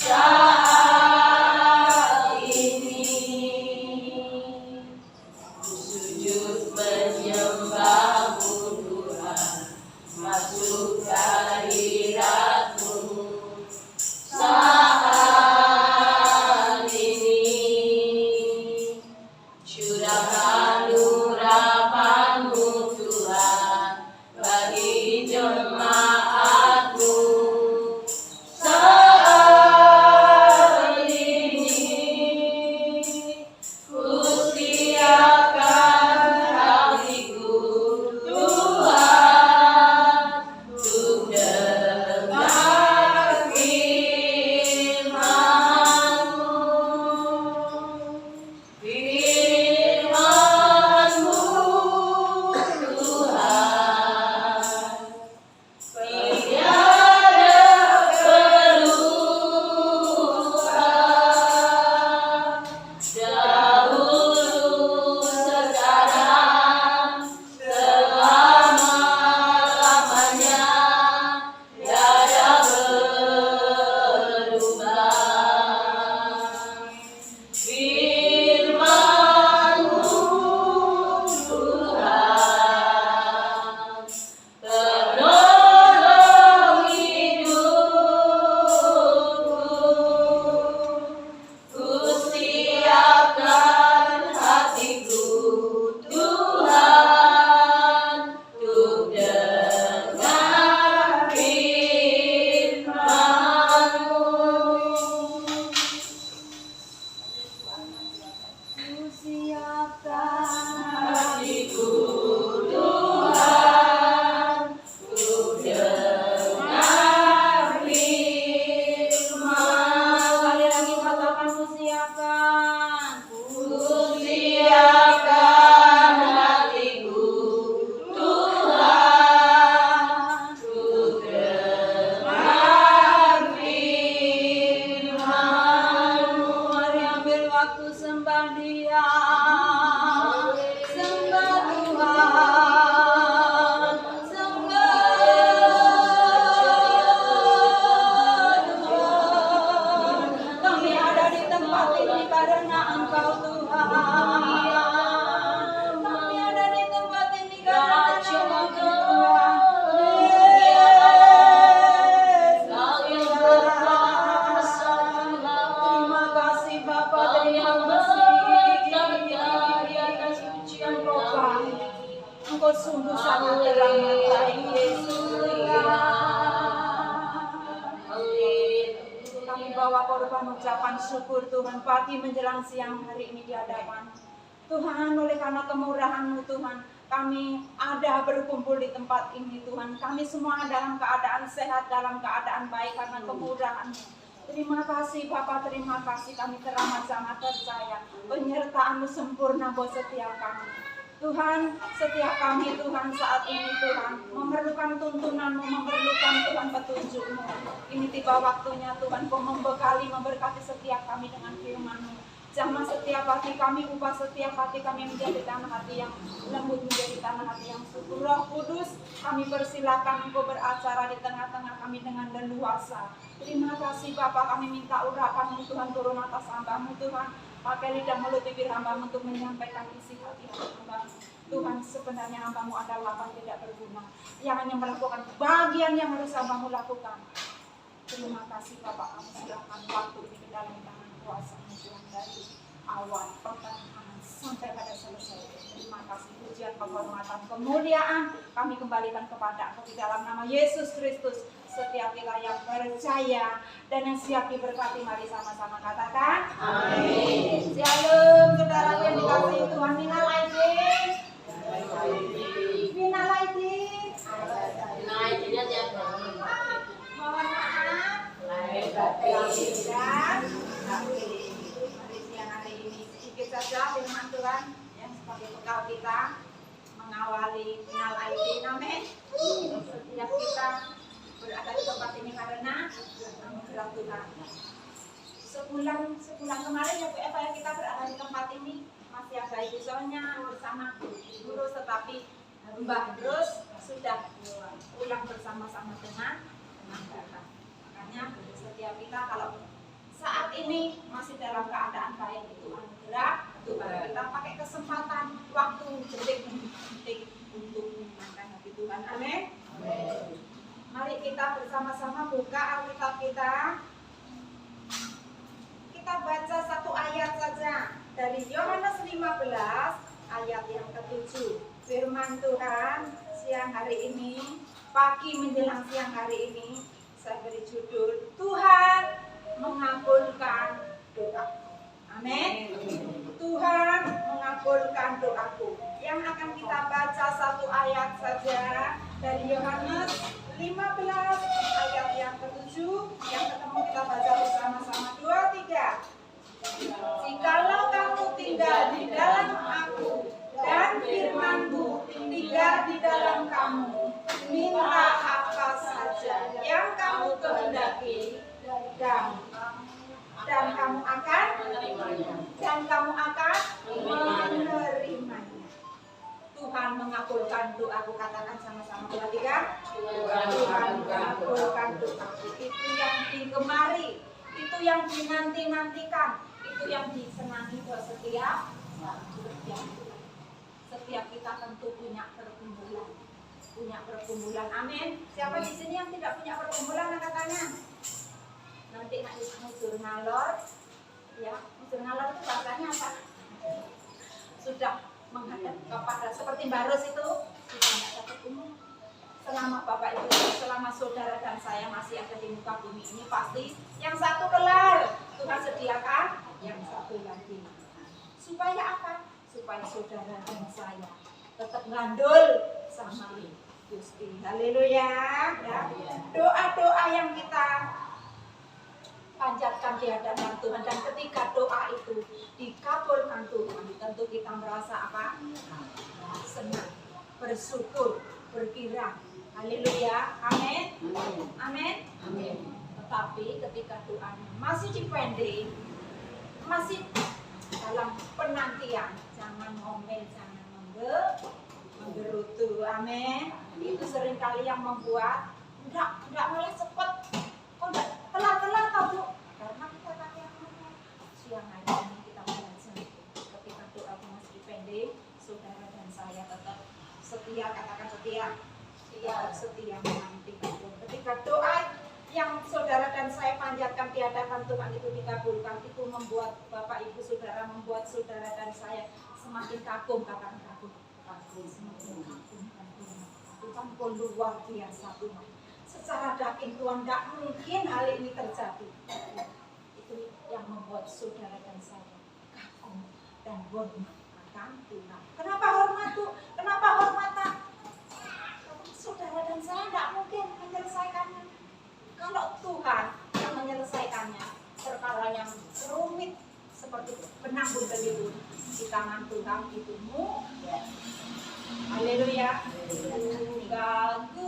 Sa sungguh sangat terang mata Yesus. Kami bawa korban ucapan syukur Tuhan pagi menjelang siang hari ini di hadapan Tuhan. Oleh karena kemurahan-Mu Tuhan, kami ada berkumpul di tempat ini Tuhan. Kami semua dalam keadaan sehat, dalam keadaan baik karena kemurahan-Mu. Terima kasih Bapa, terima kasih, kami teramat sangat percaya penyertaan-Mu sempurna buat setiap kami. Tuhan, setiap kami Tuhan saat ini Tuhan memerlukan tuntunan-Mu, memerlukan Tuhan petunjuk-Mu. Ini tiba waktunya Tuhan Kau membekali, memberkati setiap kami dengan firman-Mu. Jamah setiap hati kami, ubah setiap hati kami menjadi tanah hati yang lembut, menjadi tanah hati yang subur. Roh Kudus, kami persilakan Engkau beracara di tengah-tengah kami dengan leluasa. Terima kasih Bapa, kami minta urapan-Mu Tuhan turun atas hamba-Mu Tuhan. Pakai lidah mulut bibir hamba-Mu untuk menyampaikan isi hati hamba-Mu. Tuhan, sebenarnya hamba-Mu adalah apa tidak berguna, yang hanya melakukan bagian yang harus hamba-Mu lakukan. Terima kasih Bapak, kami silakan waktu ini dalam tangan kuasa-Mu Tuhan, dari awal pertengahan sampai pada selesai. Terima kasih, pujian, penghormatan, kemuliaan kami kembalikan kepada Engkau di dalam nama Yesus Kristus. Setiap kita yang percaya dan yang siap diberkati, mari sama-sama katakan amin. Shalom saudara yang dikasihi Tuhan. Minal aidin, minal aidin, mohon maaf lahir batin dan siang hari ini sedikit saja firman Tuhan yang sebagai bekal kita mengawali minal aidin. Amin. Setiap kita berada di tempat ini karena anugerah Tuhan. Sebulan kemarin ya Bu Eva, yang kita berada di tempat ini masih ada ibu soalnya bersama guru, tetapi Mbah Drus sudah pulang bersama-sama dengan Bapak. Makanya setiap kita kalau saat ini masih dalam keadaan baik, itu anugerah Tuhan. Kita pakai kesempatan waktu detik untuk menyenangkan hati Tuhan. Amin. Mari kita bersama-sama buka Alkitab kita. Kita baca satu ayat saja dari Yohanes 15 ayat yang ke-7. Firman Tuhan siang hari ini, pagi menjelang siang hari ini, saya beri judul Tuhan mengabulkan doaku. Amin. Tuhan mengabulkan doaku. Yang akan kita baca satu ayat saja dari Yohanes 15 ayat yang ke-7. Yang ketemu kita baca bersama-sama. 2, 3. Jikalau kamu tinggal di dalam aku dan firman-Ku tinggal di dalam kamu, minta apa saja yang kamu kehendaki dan kamu akan menerimanya. Tuhan mengabulkan doaku, katakan sama-sama. 2, 3. Tuhan mengabulkan doaku. Itu yang digemari, itu yang dinanti-nantikan, itu yang disenangi buat setiap kita tentu punya pergumulan. Amin. Siapa di sini yang tidak punya pergumulan, katanya? Nanti mujur ngalor, ya, mujur ngalor itu bahasanya apa? Sudah menghadap kepada seperti Mbak Ros itu kita tidak dapat umum. Selama Bapak Ibu, selama saudara dan saya masih ada di muka bumi ini, pasti yang satu kelar, Tuhan sediakan yang satu lagi. Supaya apa? Supaya saudara dan saya tetap ngandul sama Gusti. Haleluya. Ya. Doa-doa yang kita panjatkan di hadapan Tuhan, dan ketika doa itu dikabulkan Tuhan, tentu kita merasa apa? Senang, bersyukur, bergirang. Haleluya. Amin. Amin. Amin. Tetapi ketika doa masih dipending, masih dalam penantian, jangan ngomel, jangan menggerutu. Amin. Itu seringkali yang membuat enggak mulai cepet. Kok enggak telat tau Bu? Karena kita tadi yang ngomel. Siang hari ini kita belajar ketika doa masih dipending, saudara dan saya tetap setia, katakan setia menanti. Ketika doa yang saudara dan saya panjatkan di hadapan Tuhan itu dikabulkan, itu membuat Bapak Ibu Saudara, membuat saudara dan saya semakin kagum, katakan kagum. Semakin kagumkan Tuhan. Tuhan kau luar biasa Tuhan. Secara daging Tuhan tidak mungkin hal ini terjadi. Itu yang membuat saudara dan saya kagum dan hormat akan Tuhan. Kenapa hormat tuh? Kenapa hormat? Saudara dan saya tidak mungkin menyelesaikannya. Kalau Tuhan yang menyelesaikannya, perkara yang rumit seperti penanggung beliau di tangan Tuhan itu mudah. Haleluya. Kagum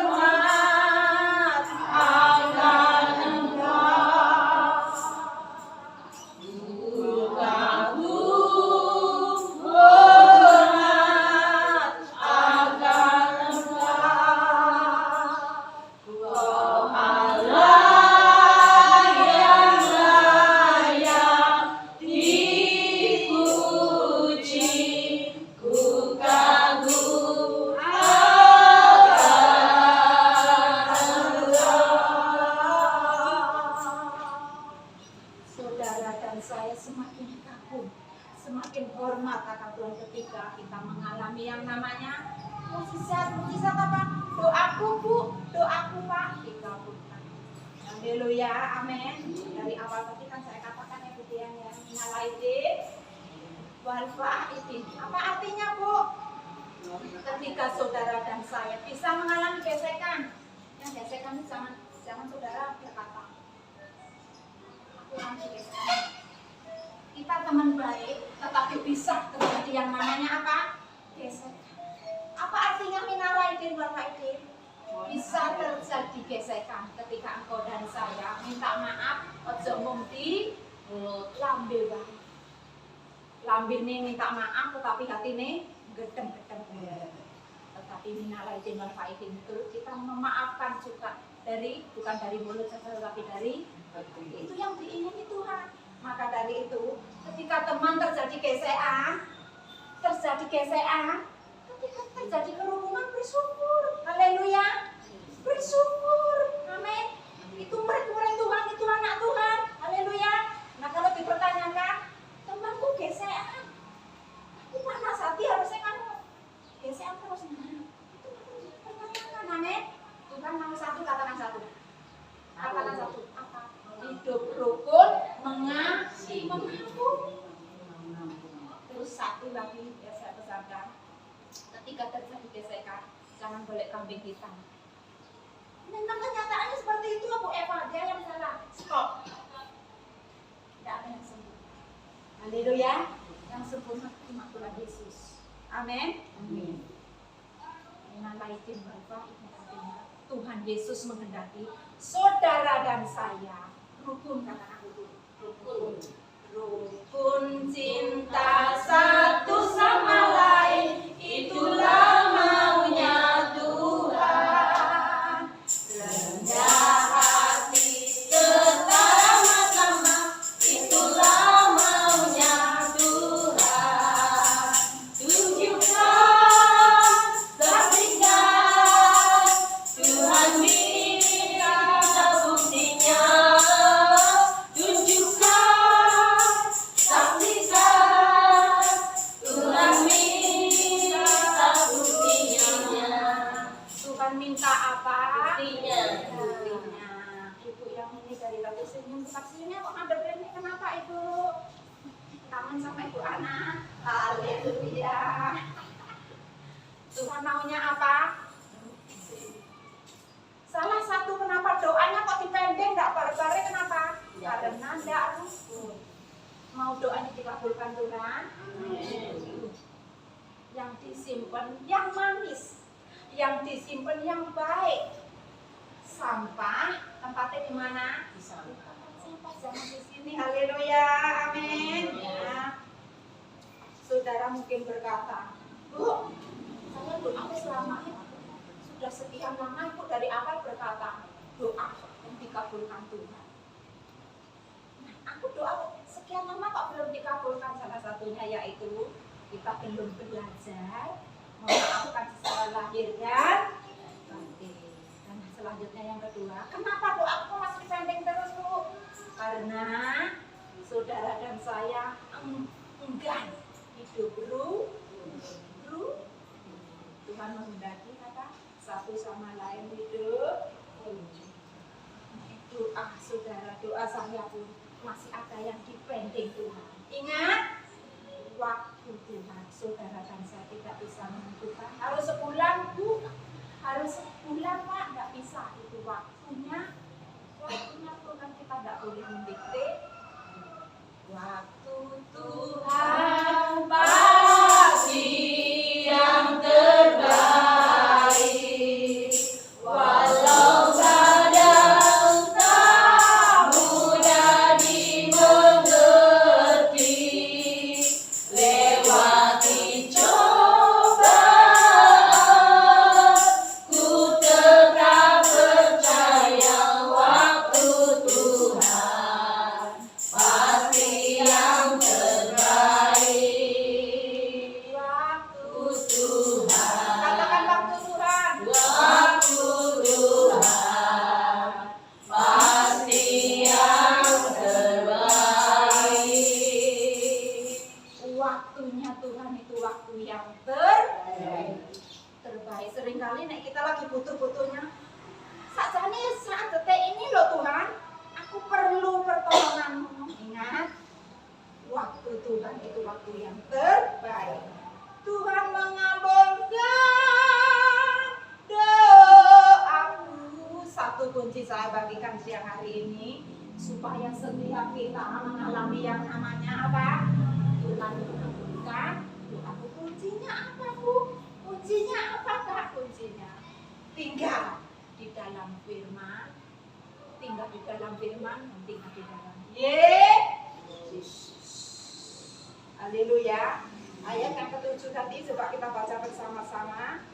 hormat akan Engkau. Kagum hormat akan Engkau. Oh Allah yang layak dipuji, ku kagum akan saudara dan saya semakin kagum, semakin hormat akan Tuhan ketika kita mengalami yang namanya mukjizat. Mukjizat apa? Doaku Bu, doaku Pak dikabulkan. Haleluya, amin. Dari awal tadi kan saya katakan ya Bu Dian ya, minal aidin wal faizin. Apa artinya Bu? Ketika saudara dan saya bisa mengalami gesekan, yang gesekan itu jangan saudara berkata aku nanti gesekan. Kita teman baik, tetapi bisa terjadi yang namanya apa? Gesekan. Apa artinya minal aidin wal faizin? Bisa terjadi gesekan ketika engkau dan saya minta maaf, ojo mumpi lambe wae. Lambe ini minta maaf tetapi hati ini gedeng-gedeng. Tetapi minal aidin wal faizin itu kita memaafkan juga bukan dari mulut saja tetapi dari hati. Itu yang diingini Tuhan. Maka dari itu ketika teman terjadi gesekan, ketika terjadi kerukunan bersyukur. Haleluya. Bersyukur. Amin. Itu murid-murid Tuhan, itu anak Tuhan. Haleluya. Nah kalau dipertanyakan, temanku gesekan, aku tak nasihati harusnya kan gesekan terus. Itu pertanyakan. Amin. Tuhan nomor satu, katakan satu. Katakan satu. Apa? Hidup rukun, mengasihi, mengampuni. Terus satu lagi ya saya pesankan, ketika terjadi gesekan, jangan golek kambing hitam. Memang kenyataannya seperti itu Bu Eva, dia yang salah. Stop. Tidak ada yang sembuh. Haleluya. Yang sempurna cuma Tuhan Yesus. Amin. Amin. Minal aidin wal faizin. Tuhan Yesus menghendaki saudara dan saya rukun, katakan rukun. Rukun cinta satu sama lain, itulah maunya Tuhan. Rendah hati bersama-sama, itulah maunya Tuhan. Tunjukkan, saksikan, Tuhan minta buktinya. Minta apa? Buktinya. Ibu yang ini dari tadi senyum, saksinya kok ada ini, kenapa Ibu? Kangen sama Ibu anak. Haleluya. Tuhan maunya apa? Salah satu kenapa doanya kok dipendeng, enggak bareng-bareng, kenapa? Karena enggak rukun. Mau doanya dikabulkan Tuhan? Yang disimpan yang manis, yang disimpan yang baik. Sampah tempatnya di mana? Di sampah. Sampah jangan di sini. Haleluya, amin. Ya. Saudara mungkin berkata, Bu, saya doa selama ini sudah sekian lama, Ibu dari awal berkata doa yang dikabulkan Tuhan. Nah, aku doa sekian lama kok belum dikabulkan. Salah satunya yaitu kita belum belajar memaafkan secara lahir dan batin. Dan selanjutnya yang kedua, kenapa doaku masih pending terus Bu? Karena saudara dan saya enggan hidup saudara, doa saya pun masih ada yang dipending Tuhan. Ingat, waktu Tuhan, saudara dan saya tidak bisa menentukan. Harus sebulan, Bu. Harus sebulan, Pak. Tidak bisa. Itu waktunya. Waktunya Tuhan, kita tidak boleh mendikte. Waktu Tuhan pasti yang terbaik. Walau kadang tak mudah dimengerti, lewati cobaan, ku tetap percaya waktu Tuhan pasti yang terbaik. Waktu Tuhan, katakan waktu Tuhan. Waktu Tuhan pasti yang terbaik. Waktunya Tuhan itu waktu yang terbaik. Seringkali nek kita lagi butuh-butuhnya, sakjane saat detik ini loh Tuhan, aku perlu pertolonganmu. Ingat, waktu Tuhan itu waktu yang terbaik. Tuhan mengabulkan doaku. Satu kunci saya bagikan siang hari ini, supaya setiap kita mengalami yang namanya apa? Tuhan mengabulkan doaku. Kuncinya apa, Bu? Kuncinya apa, Kak? Kuncinya tinggal di dalam firman, tinggal di dalam firman, dan tinggal di dalam Yesus. Haleluya. Ayat yang ke-7 tadi coba kita baca bersama-sama.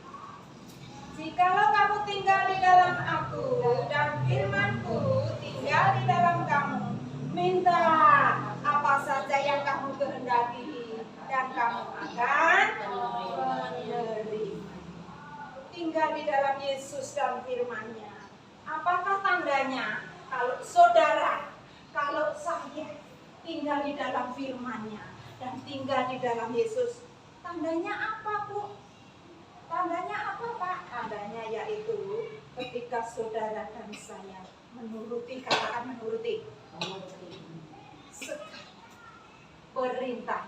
Jikalau kamu tinggal di dalam aku dan firmanku tinggal di dalam kamu, minta apa saja yang kamu kehendaki dan kamu akan menerima. Tinggal di dalam Yesus dan firman-Nya. Apakah tandanya kalau saudara, kalau saya tinggal di dalam firman-Nya dan tinggal di dalam Yesus? Tandanya apa, Bu? Tandanya apa, Pak? Tandanya yaitu ketika saudara dan saya menuruti, katakan menuruti, perintah.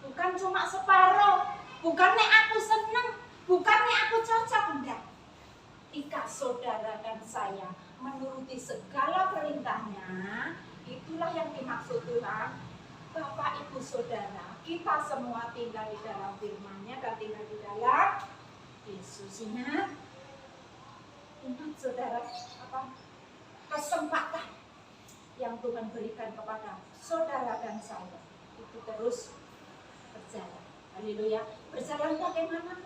Bukan cuma separuh, bukan nek aku senang, bukan nek aku cocok, enggak. Ketika saudara dan saya menuruti segala perintahnya, itulah yang dimaksud Tuhan. Bapak, Ibu, Saudara, kita semua tinggal di dalam firman-Nya dan tinggal di dalam Yesus. Ingat, saudara, apa kesempatan yang Tuhan berikan kepada saudara dan saya itu terus berjalan. Haleluya. Berjalan bagaimana?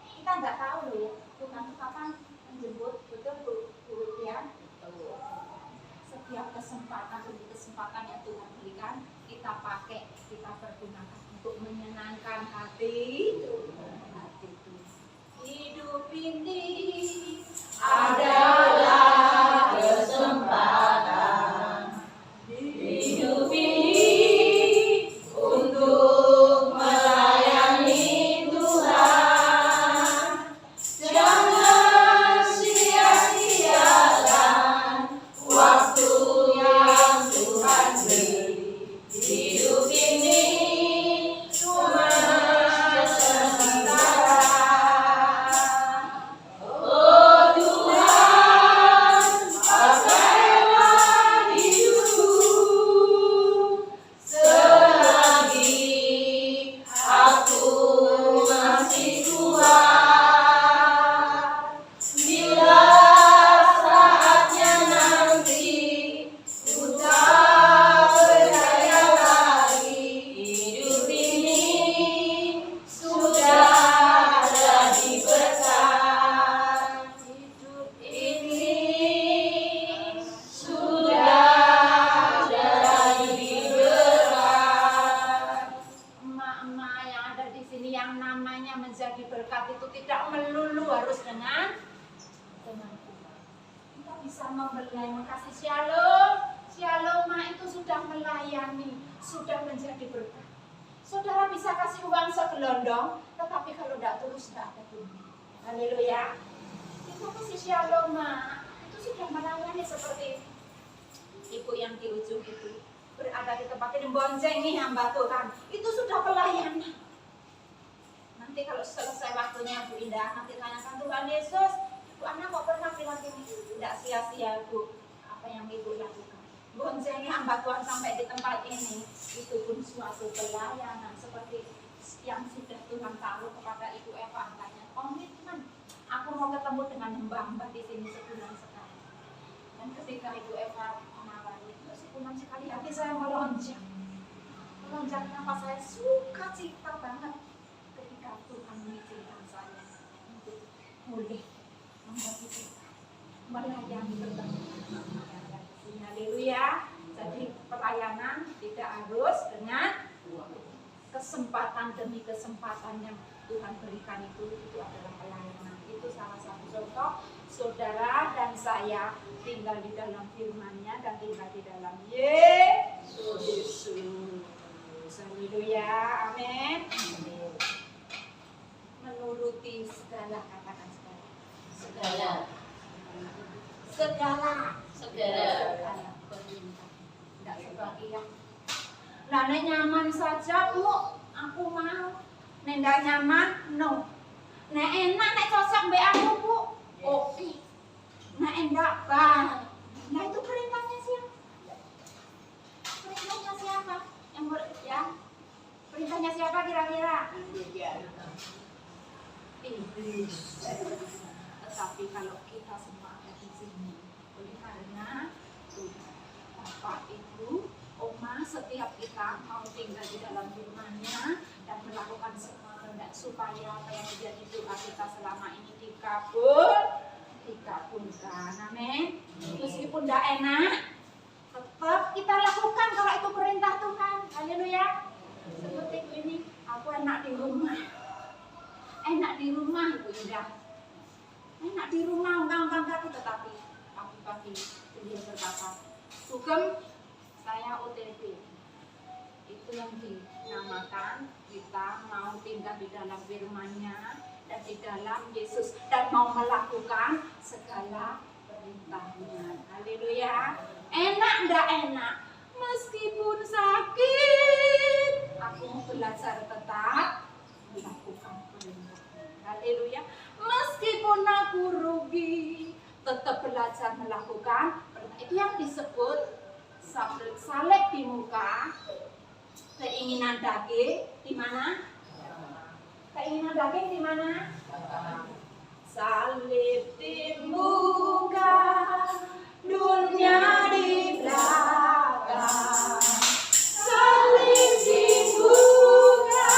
Kita nggak tahu loh ya. Tuhan itu kapan menjemput, betul Bu ya. Setiap kesempatan demi kesempatan yang Tuhan berikan, kita pakai, kita pergunakan untuk menyenangkan hati Tuhan. Hidup ini adalah kesempatan. Hidup ini untuk melayani Tuhan. Jangan sia-siakan waktu yang Tuhan beri. Hidup ini cuma sementara. Oh Tuhan, pakailah hidupku selagi aku masih kuat. Bila saatnya nanti ku tak berdaya lagi, hidup ini sudah jadi berkat. Hidup ini sudah jadi berkat. Emak-emak yang ada di sini, yang namanya menjadi berkat itu tidak melulu harus dengan Tuhan. Kita bisa membeli, kasih shalom. Shalom itu sudah melayani, sudah menjadi berkat. Saudara bisa kasih uang segelondong, tetapi kalau tidak tulus tidak ada gunanya. Haleluya. Kita kasih shalom, itu sudah melayani seperti itu. yang di ujung itu berada di tempat ini boncengi hamba Tuhan, itu sudah pelayanan. Nanti kalau selesai waktunya Bu Indah, nanti tanyakan Tuhan Yesus, Bu Ana kok pernah bilang gini? Tidak sia-sia Bu, apa yang Ibu lakukan. Boncengi hamba Tuhan sampai di tempat ini, itu pun suatu pelayanan seperti yang sudah Tuhan taruh kepada Ibu Eva, tanya komitmen. Aku mau ketemu dengan hamba-hamba di sini sebulan sekali. Dan ketika Ibu Eva menawari, sebulan sekali hati saya melonjak. Melonjak kenapa? Saya suka cita banget ketika Tuhan mengizinkan saya untuk boleh membagi kita, melayani pertemuan. Haleluya. Jadi pelayanan tidak harus dengan kesempatan demi kesempatan yang Tuhan berikan, itu adalah pelayanan. Itu salah satu contoh. Saudara dan saya tinggal di dalam firman-Nya dan tinggal di dalam Yesus. Haleluya, amin. Menuruti segala, katakan segala perintah, tidak sebagian. Lah nek nyaman saja Bu, aku mau. Nek ndak nyaman, no. Nek enak, nek cocok mbek aku Bu, oke. Nek enggak, bah. Nah itu perintahnya siapa? Perintahnya siapa? Ya. Perintahnya siapa kira-kira? Iblis. Tetapi kalau kita semua ada di sini, oleh karena Tuhan, Bapak, Ibu, Oma, setiap kita mau tinggal di dalam firman-Nya dan melakukan semua kehendak supaya apa yang menjadi doa kita selama ini dikabulkan. Amin. Meskipun tidak enak, tetap kita lakukan kalau itu perintah Tuhan. Haleluya. Seperti ini, aku enak di rumah. Enak di rumah, Ibu Indah. Enak di rumah, ungkang-ungkang kaki, tetapi pagi-pagi beliau berkata, Sugeng, saya OTP. Itu yang dinamakan kita mau tinggal di dalam firman-Nya dan di dalam Yesus dan mau melakukan segala perintah-Nya. Haleluya. Enak enggak enak? Meskipun sakit, aku mau belajar tetap melakukan perintah-Nya. Haleluya. Meskipun aku rugi, tetap belajar melakukan perintah. Itu yang disebut salib di muka. Keinginan daging di mana? Keinginan daging di mana? Salib di muka, dunia di belakang. Salib di muka,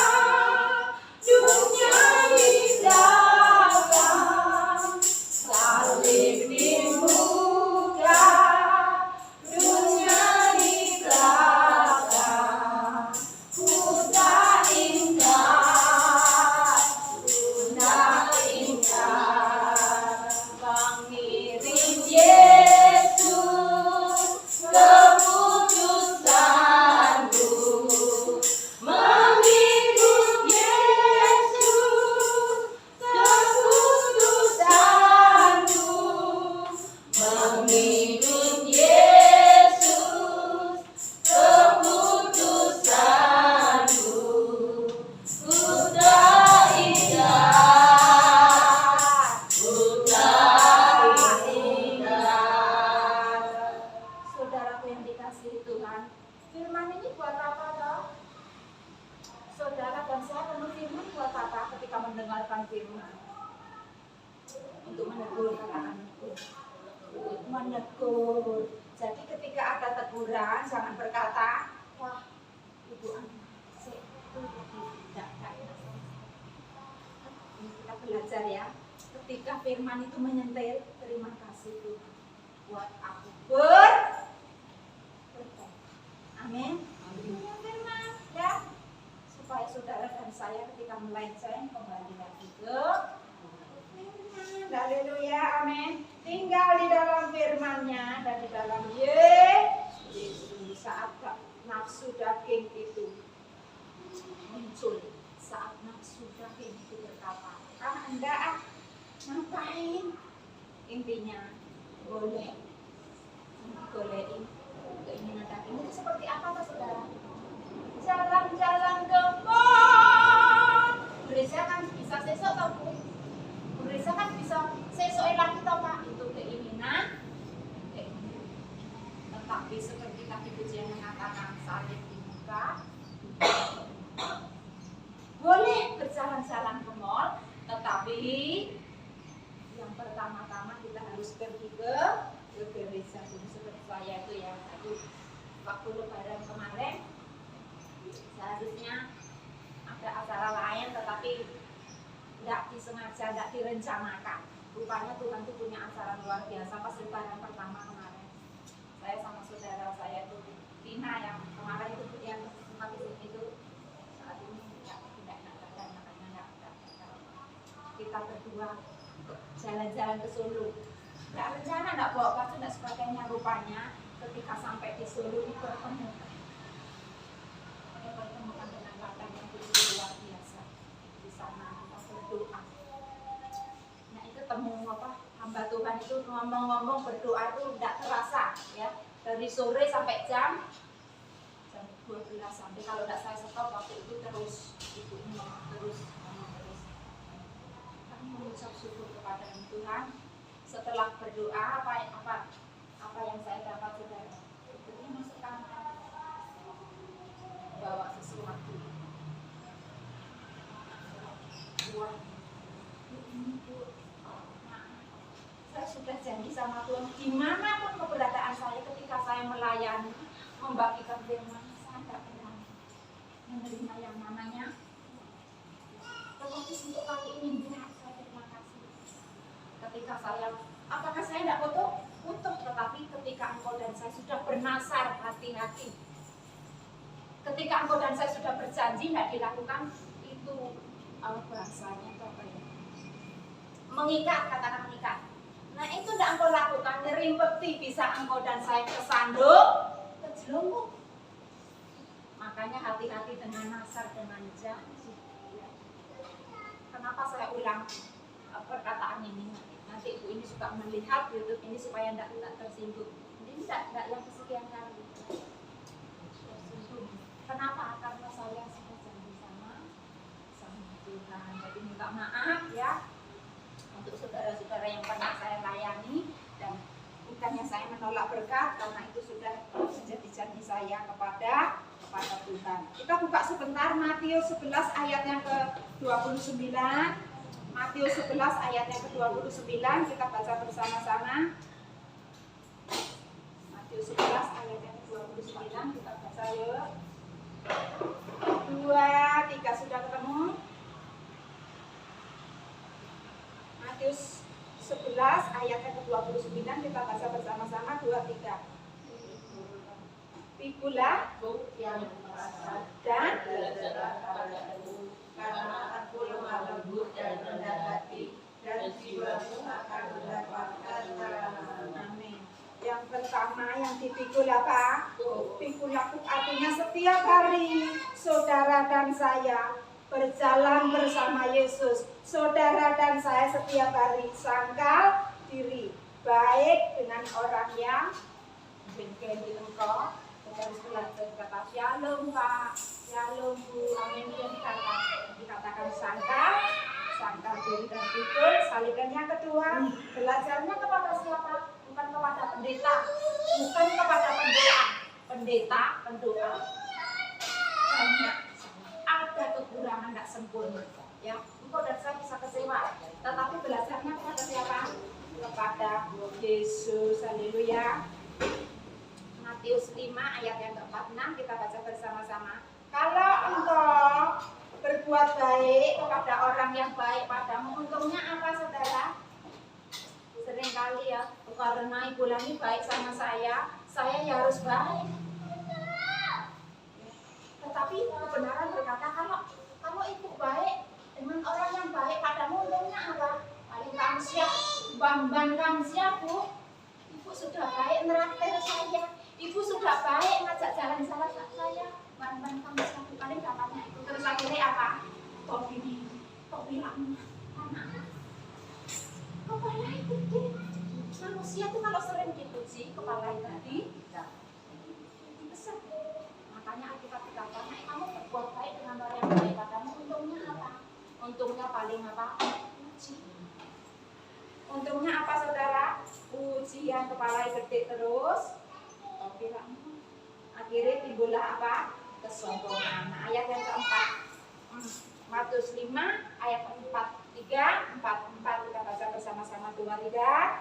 dunia di belakang. Salib di muka, dunia di belakang. Sudah ingat, mengirim Yesus keputusanku, mengirim Yesus keputusanku, mengirim Yesus keputusanku. Sudah ingat, saudaraku yang dikasihi Tuhan, firman ini buat apa toh? Saudara dan saya penuh firman buat apa ketika mendengarkan firman? Untuk menegur, katakan menegur. Jadi ketika ada teguran, jangan berkata, wah, Ibu Ana, tidak. Kita belajar ya. Ketika firman itu menyentil, terima kasih Tuhan buat aku bertobat. Amin. Punya firman ya, supaya saudara dan saya ketika melenceng kembali lagi ke firman. Haleluya, amin. Tinggal di dalam firman-Nya dan di dalam Yesus. Saat nafsu daging itu muncul, saat nafsu daging itu berkata, enggak, ngapain? Intinya boleh digolein keinginan Tetapi seperti tadi pujian mengatakan salib di muka, boleh berjalan-jalan ke mall, tetapi yang pertama-tama kita harus pergi ke gereja dulu. Seperti saya itu ya, tadi waktu lebaran kemarin seharusnya ada acara lain, tetapi tidak disengaja, tidak direncanakan. Rupanya Tuhan itu punya acara luar biasa pas lebaran pertama kemarin. Saya sama saudara saya itu Tina yang kemarin itu yang sempat di sini itu saat ini tidak ada, makanya tidak. Kita berdua jalan-jalan ke Solo. Tidak rencana, tidak bawa baju, tidak sebagainya. Rupanya ketika sampai di Solo dipertemukan dengan Bapak yang begitu luar biasa. Di sana kita berdoa. Nah itu temu hamba Tuhan itu ngomong-ngomong berdoa itu tidak terasa ya. Dari sore sampai jam 12 sampai kalau tidak saya stop waktu itu terus ibu ini terus. Kami mengucap syukur kepada Tuhan. Setelah berdoa apa yang saya dapat saudara, itu masuk kamar bawa sesuatu. Wah, ini Bu, saya sudah janji sama Tuhan dimanapun keberadaan saya ketika saya melayani membagikan firman, saya tidak pernah menerima yang namanya. Tetapi untuk kali ini benar saya terima kasih. Ketika saya, apakah saya tidak utuh, tetapi ketika engkau dan saya sudah bernasar hati-hati, ketika engkau dan saya sudah berjanji tidak dilakukan, itu bahasanya itu apa ya? Mengikat, katakan mengikat. Nah itu tidak engkau lakukan, nyerimpeti bisa engkau dan saya kesandung, kejelungup. Makanya hati-hati dengan nasar, dengan janji. Kenapa saya ulang perkataan ini? Nanti ibu ini suka melihat YouTube ini supaya tidak tersinggung. Ini tidak yang kesekian kali tersinggung. Kenapa? Karena saya sudah janji sama Tuhan. Jadi minta maaf ya untuk saudara-saudara yang pernah saya layani, dan bukannya saya menolak berkat, karena itu sudah menjadi janji saya kepada Tuhan. Kita buka sebentar Matius 11 ayat yang ke-29. Matius 11 ayat yang ke-29 kita baca bersama-sama. Matius 11 ayat yang ke-29 kita baca yuk. 2, 3 sudah ketemu? Matius 11 ayat yang ke-29 kita baca bersama-sama. 2, 3. Pikulah yang merasa dan karena aku lemah lembut dan rendah hati, dan jiwamu akan mendapatkan ketenangan. Amin. Yang pertama yang dipikul apa? Pikul artinya setiap hari saudara dan saya berjalan bersama Yesus. Saudara dan saya setiap hari sangkal diri baik dengan orang yang menjengkeli engkau. Harus belajar kata shalom Pak, shalom Bu, amin. Dikatakan sangkal diri dan pikul, salibkan. Yang kedua, belajarnya kepada siapa? Bukan kepada pendeta, bukan kepada pendoa. Banyak ada kekurangan, tidak sempurna. Ya, engkau dan saya bisa kecewa, tetapi belajarnya kepada siapa? Kepada Yesus. Haleluya. Matius 5 ayat yang ke-46 kita baca bersama-sama. Kalau engkau berbuat baik kepada orang yang baik padamu, untungnya apa saudara? Seringkali ya, karena ibu Lani baik sama saya ya harus baik. Tetapi kebenaran berkata kalau ibu baik dengan orang yang baik padamu, untungnya apa? Paling kamu siap, bamban kamu siap Bu. Ibu sudah baik neraktir saya. Ibu sudah baik ngajak jalan-jalan saya, ban-ban kamu satu kali dapatnya itu. Terus akhirnya apa? Kok bilang anak kepala itu manusia tuh kalau sering dipuji kepala tadi besar. Makanya Alkitab berkata, kamu berbuat baik dengan orang yang baik padamu, untungnya apa? Untungnya paling apa? Puji. Untungnya apa saudara? Pujian kepala gede terus. Kira timbullah apa? Kesombongan. Nah, ayat yang keempat, Matius 5 ayat 4:3, 4:4 kita baca bersama-sama 2, 3.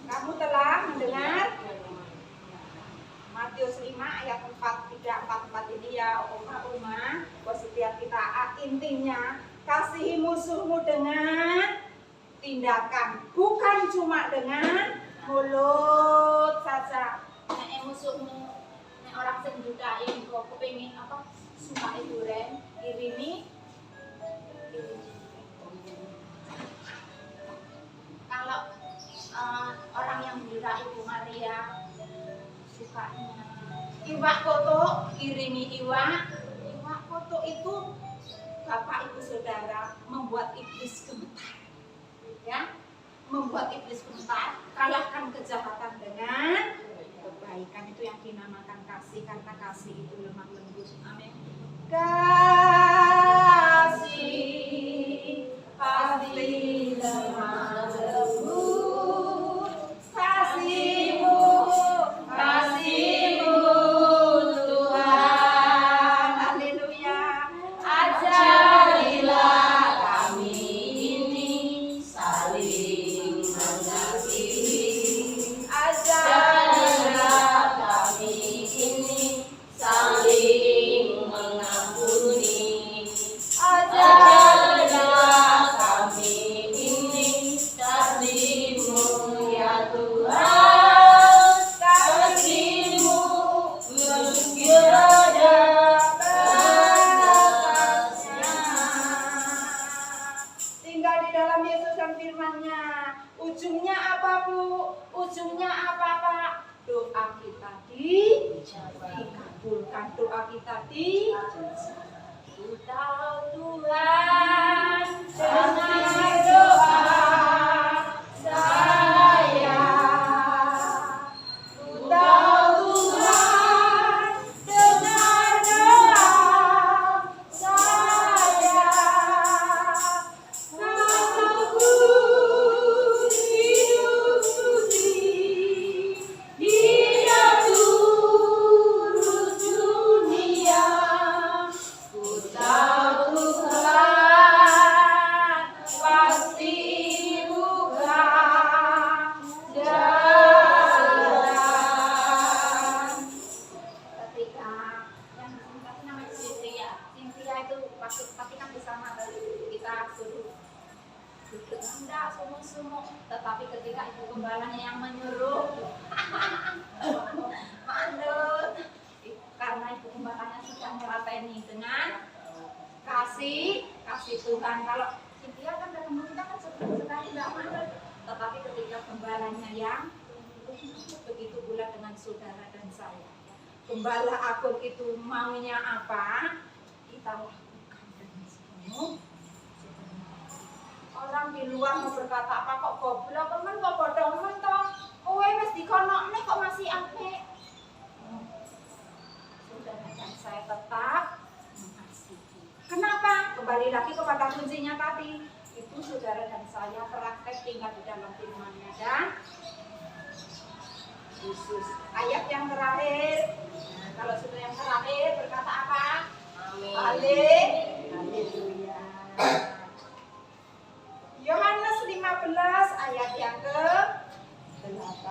Kamu telah mendengar Matius 5 ayat 4:3, 4:4 ini ya Oma, buat setiap kita. Intinya kasihi musuhmu dengan tindakan, bukan cuma dengan mulut saja. Nek musuhmu, nek orang sing judain kok kepengin apa? Suka duren, kirimi. Kalau orang yang bilang Ibu Maria sukanya iwak koto, kirimi iwak koto. Itu Bapak Ibu Saudara membuat iblis gemetar, ya, membuat iblis gemetar. Kalahkan kejahatan dengan kebaikan, itu yang dinamakan kasih, karena kasih itu lemah lembut. Amin. Kasih pasti lemah lembut, kasihmu Tuhan, haleluya. Ajarilah kami ini saling mengasihi, ajarilah kami ini saling mengampuni, ajarilah kami ini kasih-Mu ya Tuhan, kasih-Mu berada batasnya. Tinggal di dalam Yesus dan firman-Nya. Ujungnya apa, Bu? Ujungnya apa, Pak? Doa kita dikabulkan, doa kita Ku tahu Tuhan dengar doa saya. Ku tahu Tuhan dengar doa saya. Kalau ku hidup suci, Dia turut dunia. Ku tahu Tuhan pasti buka jalan. Ketika yang namanya Cynthia itu pasti kan bersama kita suruh duduk, enggak sumuk-sumuk, tetapi ketika ibu gembalanya yang menyuruh manut, karena ibu gembalanya sudah melateni dengan kasih Tuhan. Kalau Cynthia kan ketemu kita kan sekali enggak manut, tetapi ketika gembalanya yang begitu pula dengan saudara dan saya. Gembala agung itu maunya apa, kita lakukan dengan sepenuh. Orang di luar mau berkata apa, kok goblok temen, kok bodoh temen toh, kowe wis dikonokne kok masih apik. Saudara dan saya tetap mengasihi. Kenapa? Kembali lagi kepada kuncinya tadi. Itu saudara dan saya praktek tinggal di dalam firman-Nya dan Yesus. Ayat yang terakhir. Nah, kalau sudah yang terakhir berkata apa? Amin. Haleluya. Yohanes 15 ayat yang ke-8.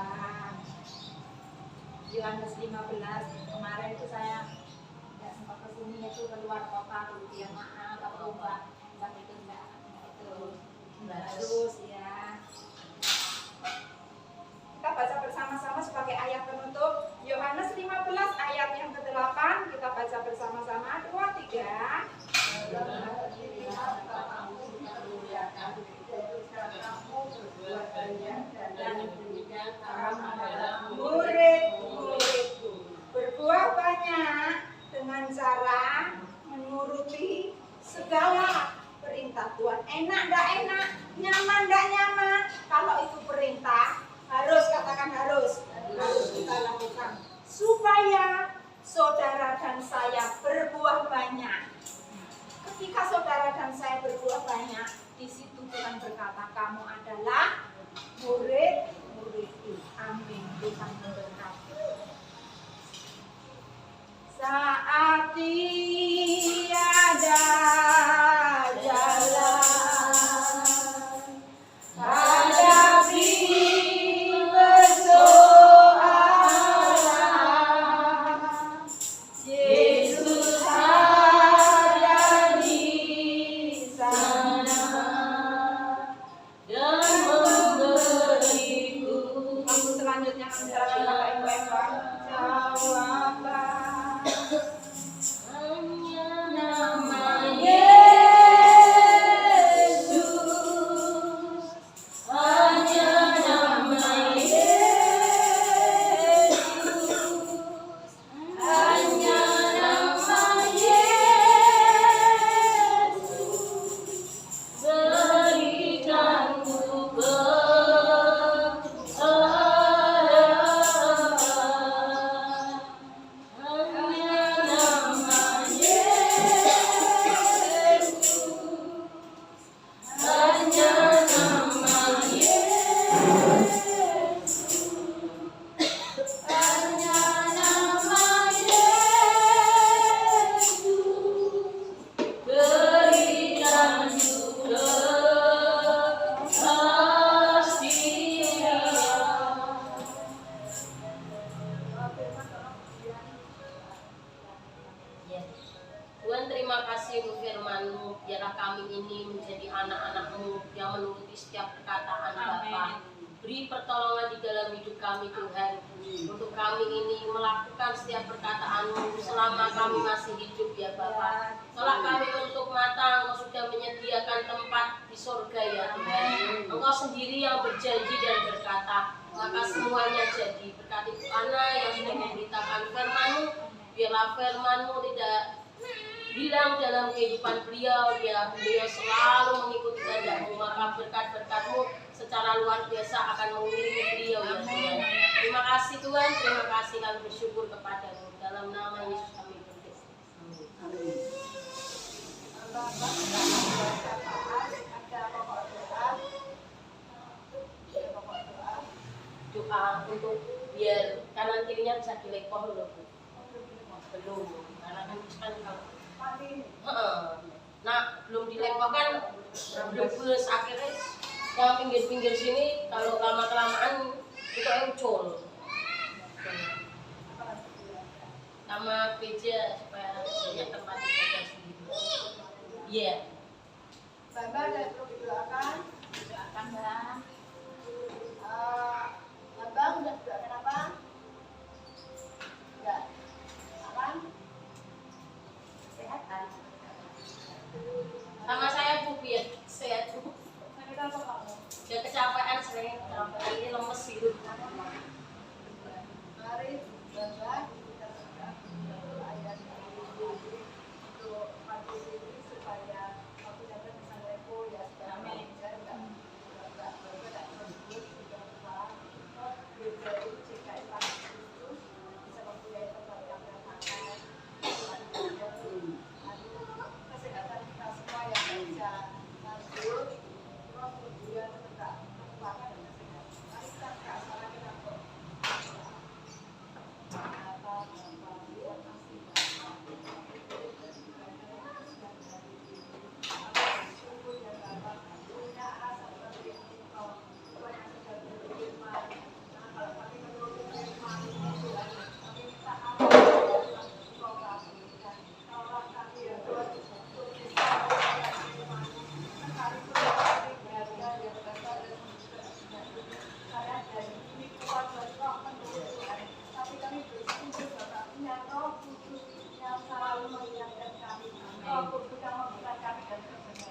Yohanes 15. Kemarin itu saya tidak sempat ke sini, itu keluar kota, kemudian maaf, coba itu enggak itu bagus ya. Kita baca bersama-sama sebagai ayat penutup. Yohanes 15 ayat yang ke-8. Kita baca bersama-sama. 2, 3. Murid-muridku berbuah banyak dengan cara menuruti segala perintah Tuhan. Enak enggak enak, nyaman enggak nyaman, kalau itu perintah harus, katakan harus kita lakukan supaya saudara dan saya berbuah banyak. Ketika saudara dan saya berbuah banyak, di situ Tuhan berkata, kamu adalah murid-muridku. Amin. Tuhan memberkati. silakan Bapak Ibu Eva jawablah. Hanya nama Yesus, hanya nama Yesus, hanya nama Yesus, berikan ku Tuhan, terima kasih untuk firman-Mu. Biarlah kami ini menjadi anak-anak-Mu yang menuruti setiap perkataan Bapa. Beri pertolongan di dalam hidup kami Tuhan, untuk kami ini melakukan setiap perkataan-Mu selama kami masih hidup ya Bapa. Kelak kami untuk matang, Engkau sudah menyediakan tempat di surga ya Tuhan. Engkau sendiri yang berjanji dan berkata, maka semuanya jadi. Berkati Ana yang sudah memberitakan firman-Mu, biarlah firman-Mu tidak hilang dalam kehidupan beliau, biar beliau selalu mengikuti kehendak-Mu, maka berkat-berkat-Mu secara luar biasa akan mengiringi beliau ya Tuhan. Terima kasih Tuhan, terima kasih kami bersyukur kepada-Mu. Dalam nama Yesus kami berdoa. Amin. Doa untuk biar kanan kirinya bisa dilepoh loh Bu. Belum, karena kan kalau nah belum dilepoh kan belum bus, akhirnya yang pinggir-pinggir sini kalau lama-kelamaan itu ucul.